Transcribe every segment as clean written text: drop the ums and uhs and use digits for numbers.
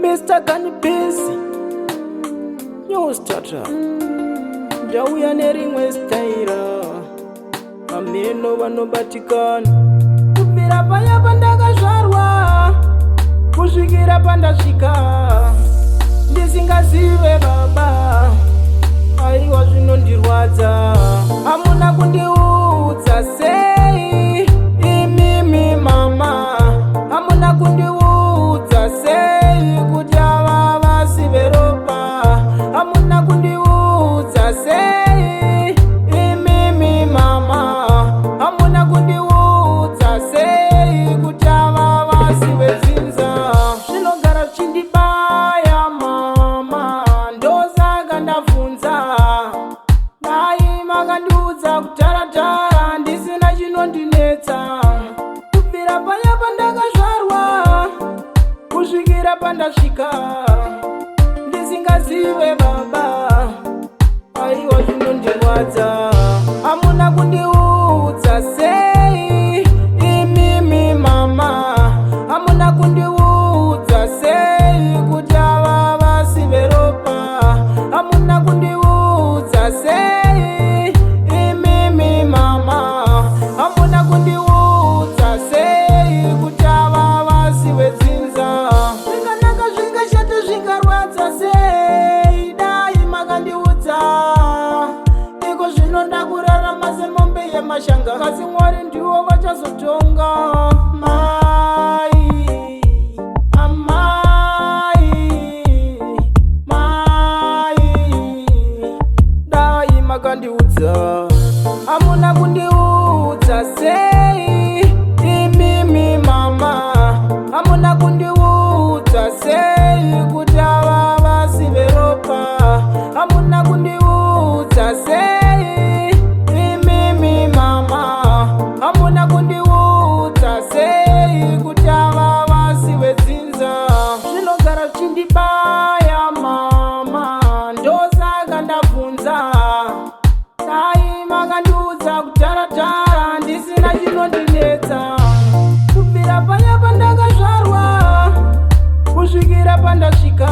Mr. Kanipesi New Starter Ndauya nerimwe staira ameno vanobatikana kubvira paya pandakazvarwa kusvikira pandasvika ndisingazive baba. Aiwa zvinondirwadza, hamuna kundiudza sei imimi mama, hamuna kundiudza sei kuti ava vasive ropa, hamuna kundiudza sei imimi mama, hamuna kundiudza sei kuti ava vasive dzinza. Zvinogara zvichindibaya mama, ndosaka ndabvunza dai makandiudza kutaratara ndisina chinondinetsa kubvira paya pandakazvarwa kusvikira pandasvika ndisingazive baba. Aiwa zvinondirwadza, hamuna kundiudza sei imimi mama, hamuna kundiudza sei kuti ava vasive ropa, hamuna kundiudza sei imimi mama, hamuna kundiudza sei kuti ava vasive dzinza. Zvinganaka zvingashata zvingarwadza sei dai makandiudza, iko zvinonda kurarama semombe yemashanga, asi Mwari ndiwo vachazotonga. Mai, amai, mai, dai makandiudza, hamuna kundiudza sei imimi mama, hamuna kundiudza sei kuti ava vasive ropa, hamuna kundiudza sei imimi mama, hamuna kundiudza sei kuti ava vasive dzinza. Zvinogara zvichindibaya mama, ndosaka ndabvunza dai makandiudza kutaratara ndisina chinondinetsa kubvira paya pandakazvarwa kusvikira pandasvika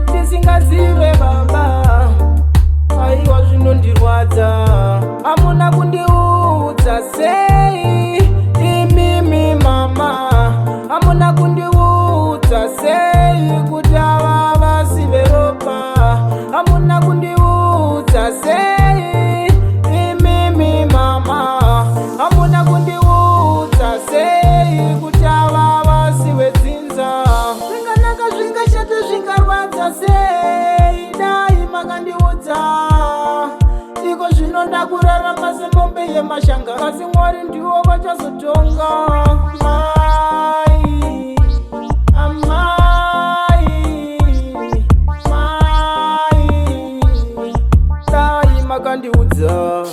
ndisingazive baba. Aiwa zvinondirwadza, hamuna kundiudza sei imimi mama, hamuna kundiudza sei kuti ava vasive ropa, hamuna kundiudza sei imimi mama, hamuna kundiudza sei kuti ava vasive dzinza. Zvinganaka zvingashata zvingarwadza sei dai makandiudza, iko zvinonda kurarama semombe yemashanga, asi Mwari ndiwo vachazotonga. Mai, amai, mai, dai makandiudza.